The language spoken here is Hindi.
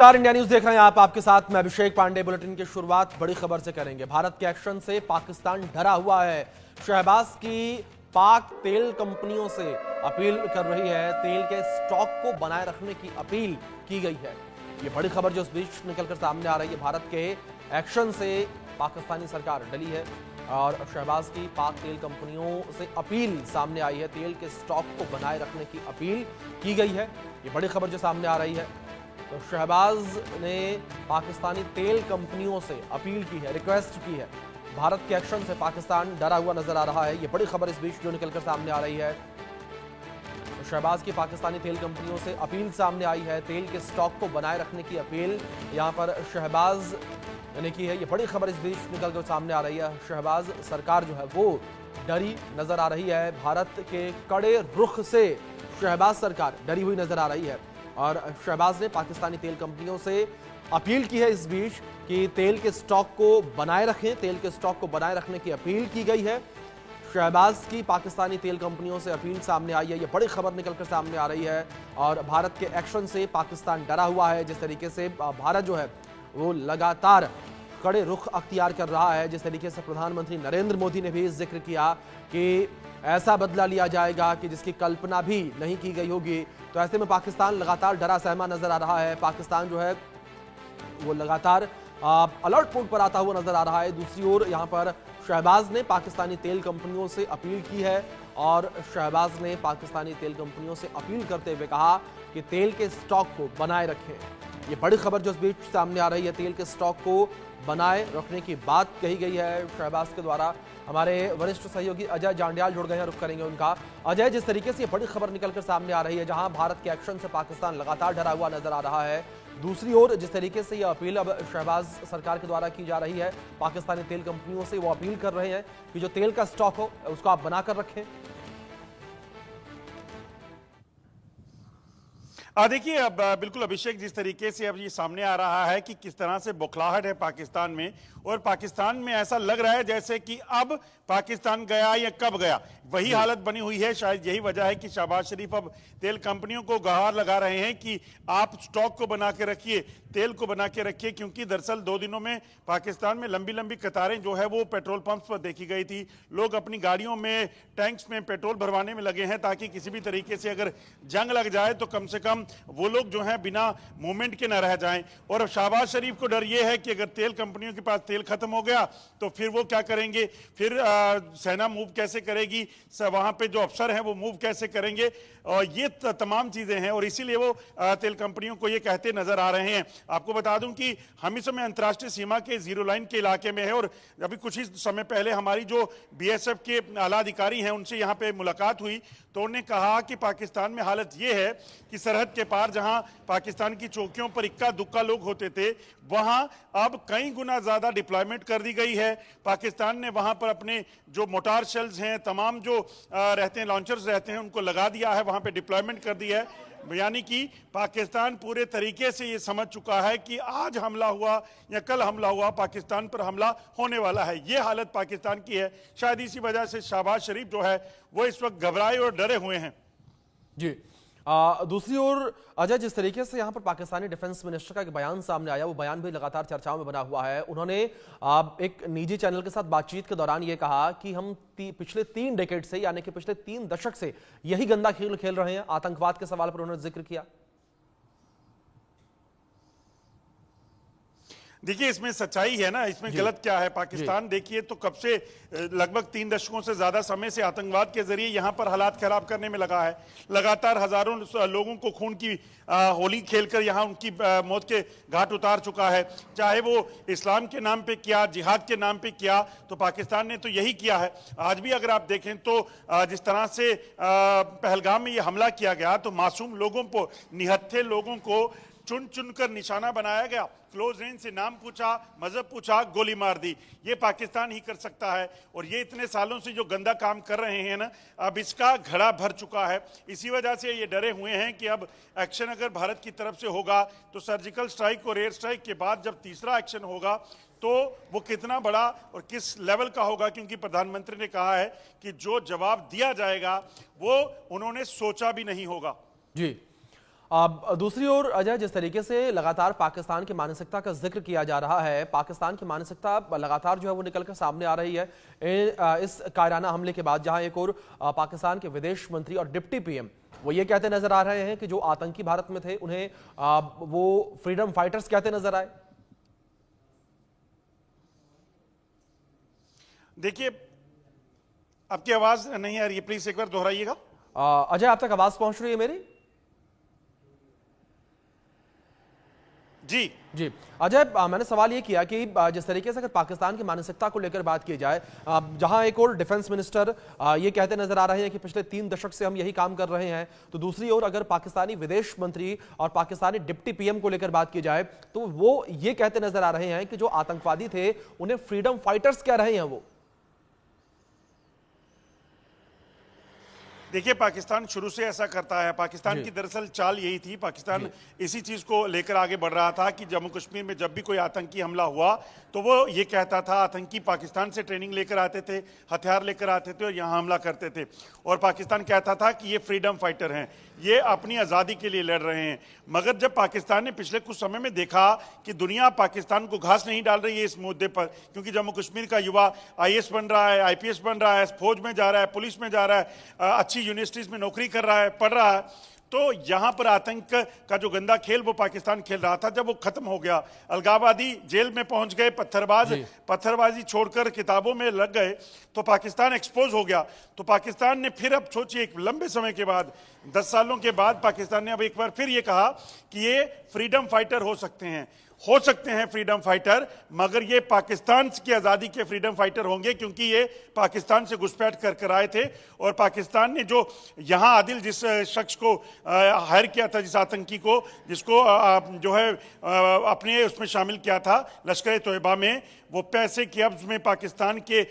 नमस्कार, इंडिया न्यूज देख रहे हैं आप। आपके साथ मैं अभिषेक पांडे। बुलेटिन की शुरुआत बड़ी खबर से करेंगे। भारत के एक्शन से पाकिस्तान डरा हुआ है। शहबाज की पाक तेल कंपनियों से अपील कर रही है, तेल के स्टॉक को बनाए रखने की अपील की गई है। ये बड़ी खबर जो इस बीच निकलकर सामने आ रही है। भारत के एक्शन से पाकिस्तानी सरकार डली है और शहबाज की पाक तेल कंपनियों से अपील सामने आई है। तेल के स्टॉक को बनाए रखने की अपील की गई है। ये बड़ी खबर जो सामने आ रही है। तो शहबाज ने पाकिस्तानी तेल कंपनियों से अपील की है, रिक्वेस्ट की है। भारत के एक्शन से पाकिस्तान डरा हुआ नजर आ रहा है। ये बड़ी खबर इस बीच जो निकलकर सामने आ रही है। तो शहबाज की पाकिस्तानी तेल कंपनियों से अपील सामने आई है। तेल के स्टॉक को बनाए रखने की अपील यहां पर शहबाज ने की है। ये बड़ी खबर इस बीच निकलकर सामने आ रही है। शहबाज सरकार जो है वो डरी नजर आ रही है। भारत के कड़े रुख से शहबाज सरकार डरी हुई नजर आ रही है और शहबाज ने पाकिस्तानी तेल कंपनियों से अपील की है इस बीच कि तेल के स्टॉक को बनाए रखें। तेल के स्टॉक को बनाए रखने की अपील की गई है। शहबाज की पाकिस्तानी तेल कंपनियों से अपील सामने आई है। ये बड़ी खबर निकलकर सामने आ रही है और भारत के एक्शन से पाकिस्तान डरा हुआ है। जिस तरीके से भारत जो है वो लगातार कड़े रुख अख्तियार कर रहा है, जिस तरीके से प्रधानमंत्री नरेंद्र मोदी ने भी जिक्र किया कि ऐसा बदला लिया जाएगा कि जिसकी कल्पना भी नहीं की गई होगी। तो ऐसे में पाकिस्तान लगातार डरा सहमा नजर आ रहा है। पाकिस्तान जो है वो लगातार अलर्ट मोड पर आता हुआ नजर आ रहा है। दूसरी ओर यहां पर शहबाज ने पाकिस्तानी तेल कंपनियों से अपील की है और शहबाज ने पाकिस्तानी तेल कंपनियों से अपील करते हुए कहा कि तेल के स्टॉक को बनाए रखें। ये बड़ी खबर जो इस बीच सामने आ रही है। तेल के स्टॉक को बनाए रखने की बात कही गई है शहबाज के द्वारा। हमारे वरिष्ठ सहयोगी अजय जांडियाल जुड़ गए हैं, रुख करेंगे उनका। अजय, जिस तरीके से ये बड़ी खबर निकलकर सामने आ रही है, जहां भारत के एक्शन से पाकिस्तान लगातार डरा हुआ नजर आ रहा है, दूसरी ओर जिस तरीके से यह अपील अब शहबाज सरकार के द्वारा की जा रही है पाकिस्तानी तेल कंपनियों से, वो अपील कर रहे हैं कि जो तेल का स्टॉक हो उसको आप बनाकर रखें। देखिए, अब बिल्कुल अभिषेक, जिस तरीके से अब ये सामने आ रहा है कि किस तरह से बौखलाहट है पाकिस्तान में, और पाकिस्तान में ऐसा लग रहा है जैसे कि अब पाकिस्तान गया या कब गया, वही हालत बनी हुई है। शायद यही वजह है कि शहबाज शरीफ अब तेल कंपनियों को गुहार लगा रहे हैं कि आप स्टॉक को बना के रखिए, तेल को बना के रखिए, क्योंकि दरअसल 2 दिनों में पाकिस्तान में लंबी लंबी कतारें जो है वो पेट्रोल पंप्स पर देखी गई थी। लोग अपनी गाड़ियों में, टैंक्स में पेट्रोल भरवाने में लगे हैं ताकि किसी भी तरीके से अगर जंग लग जाए तो कम से कम वो लोग जो है बिना मूवमेंट के न रह जाएं। और शहबाज शरीफ को डर ये है कि अगर तेल कंपनियों के पास तेल खत्म हो गया तो फिर वो क्या करेंगे, फिर सेना मूव कैसे करेगी, वहां पे जो अफसर हैं वो मूव कैसे करेंगे, और ये तमाम चीजें हैं। और इसीलिए वो तेल कंपनियों को ये कहते नजर आ रहे हैं। आपको बता दूं कि हम इस समय अंतर्राष्ट्रीय सीमा के जीरो लाइन के इलाके में है और अभी कुछ ही समय पहले हमारी जो बीएसएफ के आला अधिकारी हैं उनसे यहाँ पे मुलाकात हुई तो उन्होंने कहा कि पाकिस्तान में हालत ये है कि सरहद के पार जहां पाकिस्तान की चौकियों पर इक्का दुक्का लोग होते थे, वहां अब कई गुना ज्यादा डिप्लॉयमेंट कर दी गई है। पाकिस्तान ने वहां पर अपने जो मोटार शेल्स हैं, तमाम जो रहते हैं, लॉन्चर्स रहते हैं, उनको लगा दिया है, वहां पे डिप्लॉयमेंट कर दी है। यानी कि पाकिस्तान पूरे तरीके से ये समझ चुका है कि आज हमला हुआ या कल हमला हुआ, पाकिस्तान पर हमला होने वाला है। ये हालत पाकिस्तान की है। शायद इसी वजह से शहबाज शरीफ जो है वो इस वक्त घबराए और डरे हुए हैं। जी, दूसरी ओर अजय, जिस तरीके से यहां पर पाकिस्तानी डिफेंस मिनिस्टर का एक बयान सामने आया, वो बयान भी लगातार चर्चाओं में बना हुआ है। उन्होंने एक निजी चैनल के साथ बातचीत के दौरान ये कहा कि हम पिछले 3 डेकेड से, यानी कि पिछले 3 दशक से यही गंदा खेल खेल रहे हैं। आतंकवाद के सवाल पर उन्होंने जिक्र किया। देखिए, इसमें सच्चाई है ना, इसमें गलत क्या है। पाकिस्तान देखिए तो कब से लगभग 3 दशकों से ज्यादा समय से आतंकवाद के जरिए यहां पर हालात खराब करने में लगा है। लगातार हजारों लोगों को खून की होली खेलकर यहां उनकी मौत के घाट उतार चुका है। चाहे वो इस्लाम के नाम पे किया, जिहाद के नाम पे किया, तो पाकिस्तान ने तो यही किया है। आज भी अगर आप देखें तो जिस तरह से पहलगाम में ये हमला किया गया तो मासूम लोगों को, निहत्थे लोगों को चुन चुनकर निशाना बनाया गया, क्लोज रेंज से नाम पूछा, मजहब पूछा, गोली मार दी। ये पाकिस्तान ही कर सकता है। और ये इतने सालों से जो गंदा काम कर रहे हैं ना, अब इसका घड़ा भर चुका है। इसी वजह से ये डरे हुए हैं कि अब एक्शन अगर भारत की तरफ से होगा तो सर्जिकल स्ट्राइक और एयर स्ट्राइक के बाद जब तीसरा एक्शन होगा तो वो कितना बड़ा और किस लेवल का होगा, क्योंकि प्रधानमंत्री ने कहा है कि जो जवाब दिया जाएगा वो उन्होंने सोचा भी नहीं होगा। जी, अब दूसरी ओर अजय, जिस तरीके से लगातार पाकिस्तान की मानसिकता का जिक्र किया जा रहा है, पाकिस्तान की मानसिकता लगातार जो है वो निकलकर सामने आ रही है इस कायराना हमले के बाद, जहां एक और पाकिस्तान के विदेश मंत्री और डिप्टी पीएम वो ये कहते नजर आ रहे हैं कि जो आतंकी भारत में थे उन्हें वो फ्रीडम फाइटर्स कहते नजर आए। देखिए, आपकी आवाज नहीं आ रही है, प्लीज एक बार दोहराइएगा। अजय, आप तक आवाज पहुंच रही है मेरी? जी जी अजय, मैंने सवाल ये किया कि जिस तरीके से अगर पाकिस्तान की मानसिकता को लेकर बात की जाए, जहां एक और डिफेंस मिनिस्टर ये कहते नजर आ रहे हैं कि पिछले 3 दशक से हम यही काम कर रहे हैं, तो दूसरी ओर अगर पाकिस्तानी विदेश मंत्री और पाकिस्तानी डिप्टी पीएम को लेकर बात की जाए तो वो ये कहते नजर आ रहे हैं कि जो आतंकवादी थे उन्हें फ्रीडम फाइटर्स कह रहे हैं वो। देखिए, पाकिस्तान शुरू से ऐसा करता है। पाकिस्तान की दरअसल चाल यही थी। पाकिस्तान इसी चीज को लेकर आगे बढ़ रहा था कि जम्मू कश्मीर में जब भी कोई आतंकी हमला हुआ तो वो ये कहता था, आतंकी पाकिस्तान से ट्रेनिंग लेकर आते थे, हथियार लेकर आते थे और यहाँ हमला करते थे, और पाकिस्तान कहता था कि ये फ्रीडम फाइटर हैं, ये अपनी आज़ादी के लिए लड़ रहे हैं। मगर जब पाकिस्तान ने पिछले कुछ समय में देखा कि दुनिया पाकिस्तान को घास नहीं डाल रही है इस मुद्दे पर, क्योंकि जम्मू कश्मीर का युवा आईएएस बन रहा है, आईपीएस बन रहा है, फौज में जा रहा है, पुलिस में जा रहा है, अच्छी यूनिवर्सिटीज में नौकरी कर रहा है, पढ़ रहा है, तो यहां पर आतंक का जो गंदा खेल वो पाकिस्तान खेल रहा था, जब वो खत्म हो गया, अलगाववादी जेल में पहुंच गए, पत्थरबाजी छोड़कर किताबों में लग गए, तो पाकिस्तान एक्सपोज हो गया। तो पाकिस्तान ने फिर, अब सोचिए, एक लंबे समय के बाद, 10 सालों के बाद पाकिस्तान ने अब एक बार फिर ये कहा कि ये फ्रीडम फाइटर हो सकते हैं फ्रीडम फाइटर, मगर ये पाकिस्तान की आज़ादी के फ्रीडम फाइटर होंगे, क्योंकि ये पाकिस्तान से घुसपैठ कर आए थे। और पाकिस्तान ने जो यहाँ आदिल जिस शख्स को हायर किया था, जिस आतंकी को, जिसको जो है अपने उसमें शामिल किया था लश्कर ए तोयबा में, वो पैसे की अब्ज में पाकिस्तान के